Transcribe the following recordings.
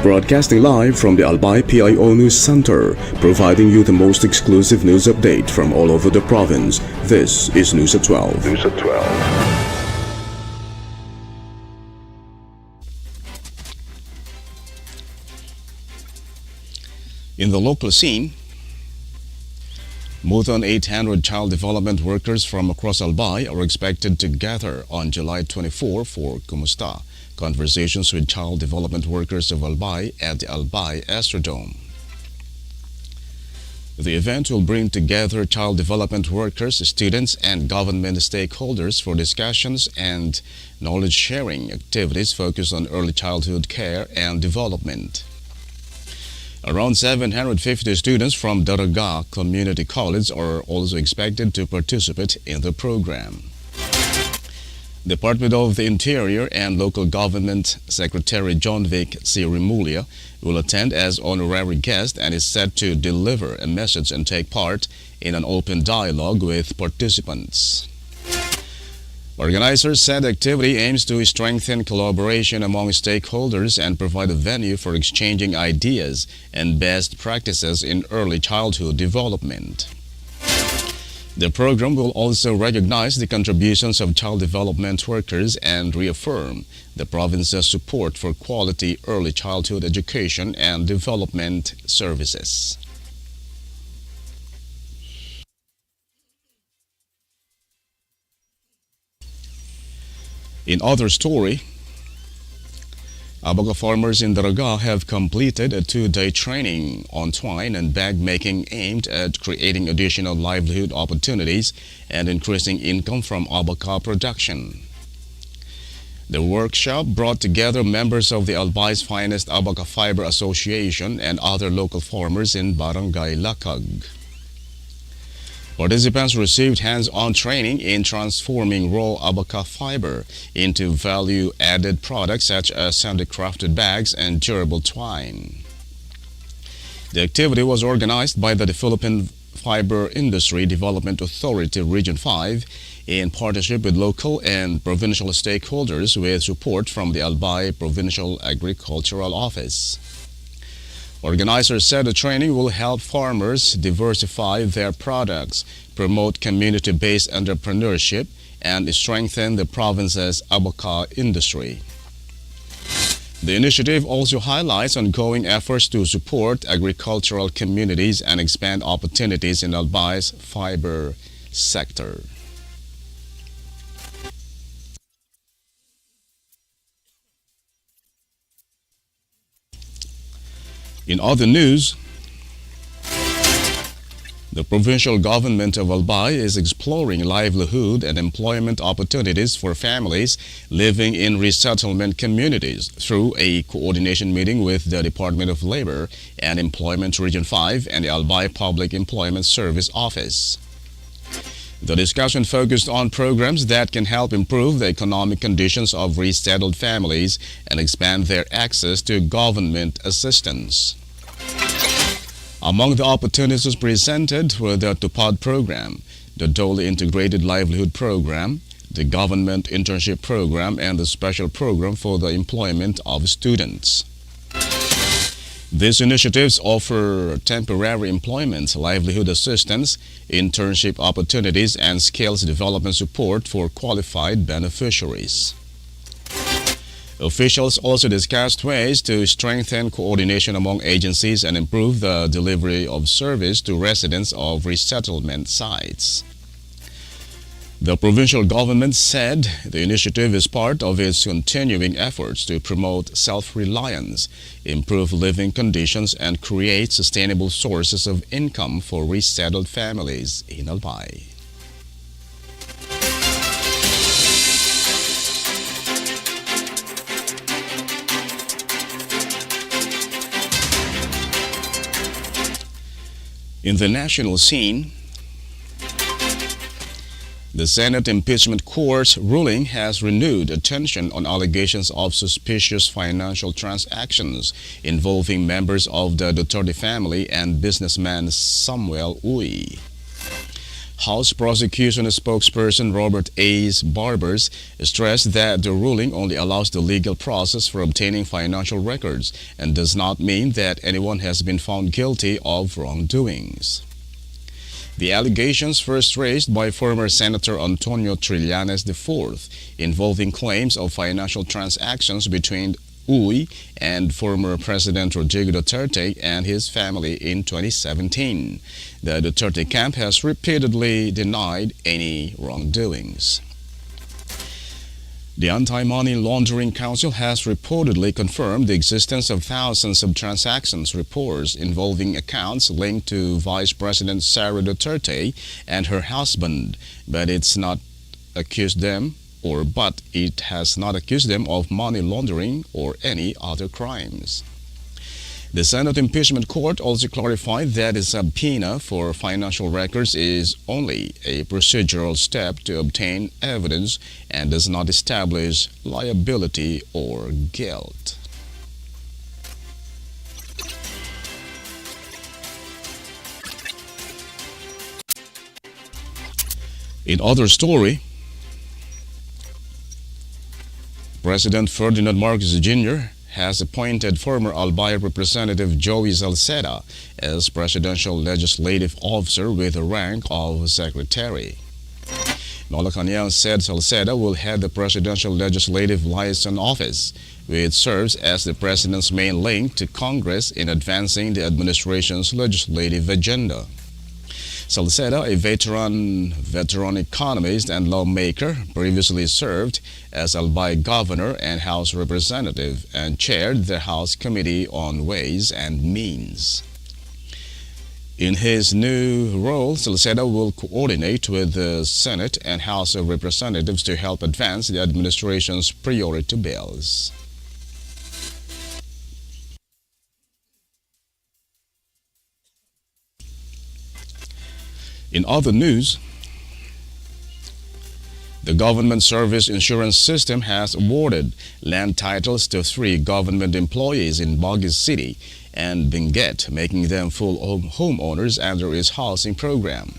Broadcasting live from the Albay PIO News Center, providing you the most exclusive news update from all over the province. This is News at 12. News at 12. In the local scene, more than 800 child development workers from across Albay are expected to gather on July 24 for Kumusta, conversations with child development workers of Albay at the Albay Astrodome. The event will bring together child development workers, students, and government stakeholders for discussions and knowledge-sharing activities focused on early childhood care and development. Around 750 students from Daraga Community College are also expected to participate in the program. Department of the Interior and Local Government Secretary John Vic C. Remulia will attend as honorary guest and is set to deliver a message and take part in an open dialogue with participants. Organizers said the activity aims to strengthen collaboration among stakeholders and provide a venue for exchanging ideas and best practices in early childhood development. The program will also recognize the contributions of child development workers and reaffirm the province's support for quality early childhood education and development services. In other story, Abaca farmers in Daraga have completed a 2-day training on twine and bag making aimed at creating additional livelihood opportunities and increasing income from abaca production. The workshop brought together members of the Albay's Finest Abaca Fiber Association and other local farmers in Barangay Lakag. Participants received hands-on training in transforming raw abaca fiber into value-added products such as handicrafted bags and durable twine. The activity was organized by the Philippine Fiber Industry Development Authority Region 5 in partnership with local and provincial stakeholders with support from the Albay Provincial Agricultural Office. Organizers said the training will help farmers diversify their products, promote community-based entrepreneurship, and strengthen the province's abaca industry. The initiative also highlights ongoing efforts to support agricultural communities and expand opportunities in Albay's fiber sector. In other news, the provincial government of Albay is exploring livelihood and employment opportunities for families living in resettlement communities through a coordination meeting with the Department of Labor and Employment Region 5 and the Albay Public Employment Service Office. The discussion focused on programs that can help improve the economic conditions of resettled families and expand their access to government assistance. Among the opportunities presented were the TUPAD program, the Dole Integrated Livelihood Program, the Government Internship Program, and the Special Program for the Employment of Students. These initiatives offer temporary employment, livelihood assistance, internship opportunities, and skills development support for qualified beneficiaries. Officials also discussed ways to strengthen coordination among agencies and improve the delivery of service to residents of resettlement sites. The provincial government said the initiative is part of its continuing efforts to promote self-reliance, improve living conditions, and create sustainable sources of income for resettled families in Albay. In the national scene, the Senate Impeachment Court's ruling has renewed attention on allegations of suspicious financial transactions involving members of the Duterte family and businessman Samuel Uy. House prosecution spokesperson Robert A. Barbers stressed that the ruling only allows the legal process for obtaining financial records and does not mean that anyone has been found guilty of wrongdoings. The allegations first raised by former Senator Antonio Trillanes IV involving claims of financial transactions between Uy and former President Rodrigo Duterte and his family in 2017. The Duterte camp has repeatedly denied any wrongdoings. The Anti-Money Laundering Council has reportedly confirmed the existence of thousands of transactions reports involving accounts linked to Vice President Sara Duterte and her husband, but it has not accused them of money laundering or any other crimes. The Senate Impeachment Court also clarified that a subpoena for financial records is only a procedural step to obtain evidence and does not establish liability or guilt. In other story, President Ferdinand Marcos Jr. has appointed former Albay Representative Joey Salceda as Presidential Legislative Officer with the rank of Secretary. Malacanang said Salceda will head the Presidential Legislative Liaison Office, which serves as the President's main link to Congress in advancing the administration's legislative agenda. Salceda, a veteran economist and lawmaker, previously served as Albay Governor and House Representative and chaired the House Committee on Ways and Means. In his new role, Salceda will coordinate with the Senate and House of Representatives to help advance the administration's priority bills. In other news, the Government Service Insurance System has awarded land titles to 3 government employees in Baguio City and Benguet, making them full homeowners under its housing program.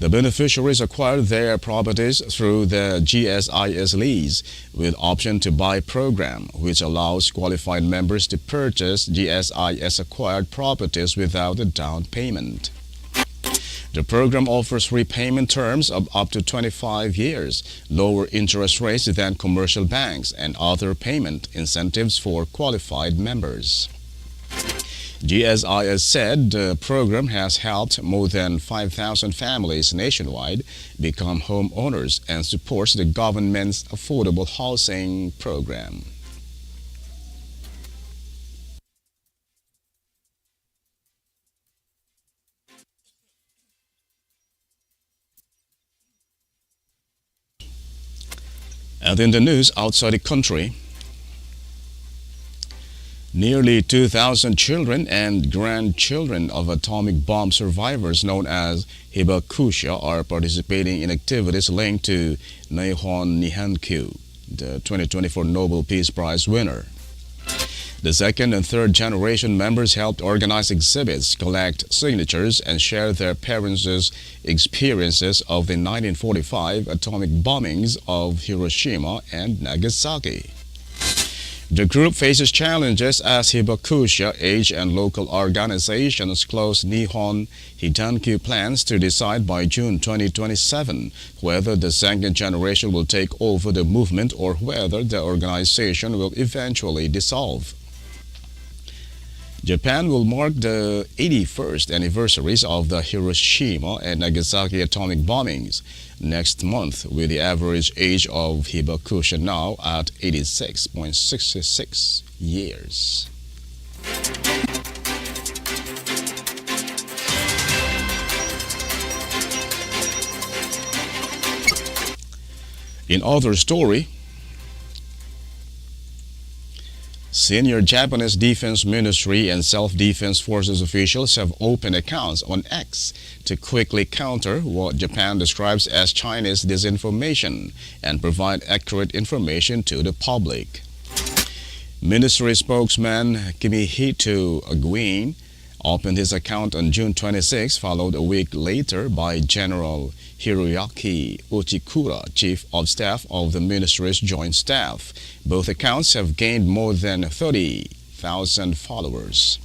The beneficiaries acquired their properties through the GSIS lease with option to buy program, which allows qualified members to purchase GSIS acquired properties without a down payment. The program offers repayment terms of up to 25 years, lower interest rates than commercial banks, and other payment incentives for qualified members. GSIS said the program has helped more than 5,000 families nationwide become homeowners and supports the government's affordable housing program. And in the news outside the country, nearly 2,000 children and grandchildren of atomic bomb survivors known as Hibakusha are participating in activities linked to Nihon Nihankyu, the 2024 Nobel Peace Prize winner. The second and third generation members helped organize exhibits, collect signatures, and share their parents' experiences of the 1945 atomic bombings of Hiroshima and Nagasaki. The group faces challenges as Hibakusha age and local organizations close Nihon Hidankyu plans to decide by June 2027 whether the second generation will take over the movement or whether the organization will eventually dissolve. Japan will mark the 81st anniversaries of the Hiroshima and Nagasaki atomic bombings next month, with the average age of Hibakusha now at 86.66 years. In other story, senior Japanese Defense Ministry and Self-Defense Forces officials have opened accounts on X to quickly counter what Japan describes as Chinese disinformation and provide accurate information to the public. Ministry spokesman Kimihito Aguin opened his account on June 26, followed a week later by General Hiroyuki Uchikura, Chief of Staff of the Ministry's Joint Staff. Both accounts have gained more than 30,000 followers.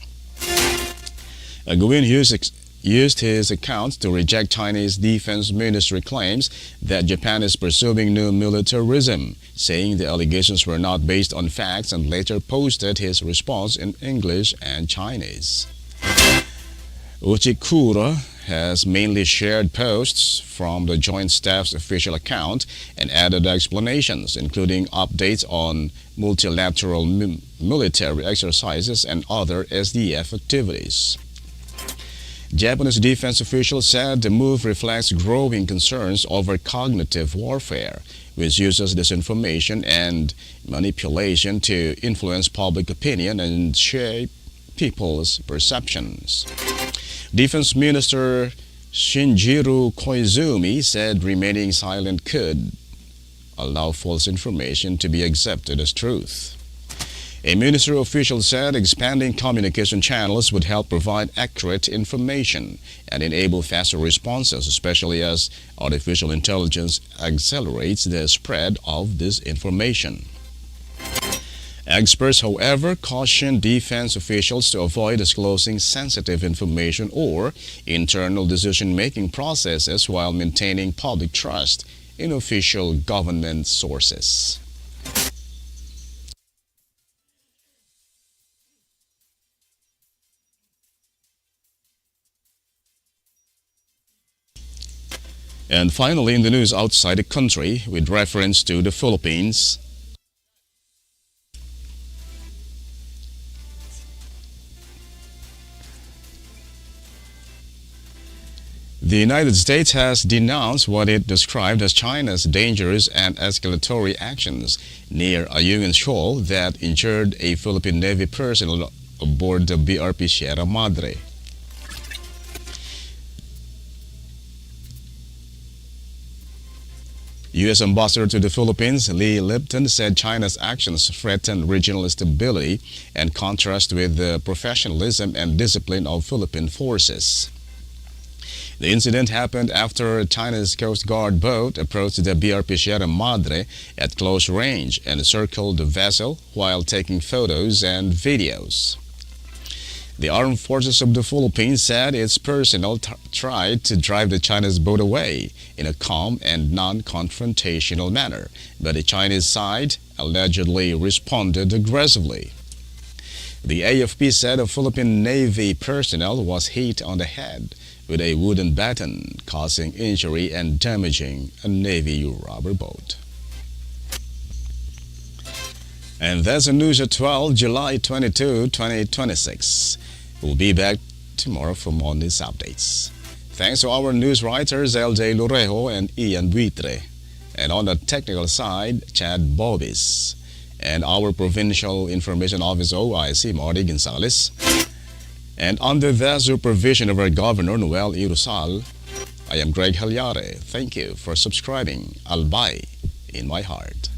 Guin used his account to reject Chinese Defense Ministry claims that Japan is pursuing new militarism, saying the allegations were not based on facts, and later posted his response in English and Chinese. Uchikura has mainly shared posts from the Joint Staff's official account and added explanations, including updates on multilateral military exercises and other SDF activities. Japanese defense officials said the move reflects growing concerns over cognitive warfare, which uses disinformation and manipulation to influence public opinion and shape people's perceptions. Defense Minister Shinjiro Koizumi said remaining silent could allow false information to be accepted as truth. A ministry official said expanding communication channels would help provide accurate information and enable faster responses, especially as artificial intelligence accelerates the spread of disinformation. Experts, however, cautioned defense officials to avoid disclosing sensitive information or internal decision-making processes while maintaining public trust in official government sources. And finally, in the news outside the country, with reference to the Philippines, the United States has denounced what it described as China's dangerous and escalatory actions near Ayungin Shoal that injured a Philippine Navy personnel aboard the BRP Sierra Madre. U.S. Ambassador to the Philippines, Lee Lipton, said China's actions threaten regional stability and contrast with the professionalism and discipline of Philippine forces. The incident happened after China's Coast Guard boat approached the BRP Sierra Madre at close range and circled the vessel while taking photos and videos. The Armed Forces of the Philippines said its personnel tried to drive the Chinese boat away in a calm and non-confrontational manner, but the Chinese side allegedly responded aggressively. The AFP said a Philippine Navy personnel was hit on the head with a wooden baton, causing injury and damaging a Navy rubber boat. And that's the news at 12, July 22, 2026. We'll be back tomorrow for more news updates. Thanks to our news writers LJ Lorejo and Ian Buitre. And on the technical side, Chad Bobis. And our Provincial Information Officer OIC, Marty Gonzalez. And under the supervision of our Governor, Noel Irusal, I am Greg Hallare. Thank you for subscribing. Albay in my heart.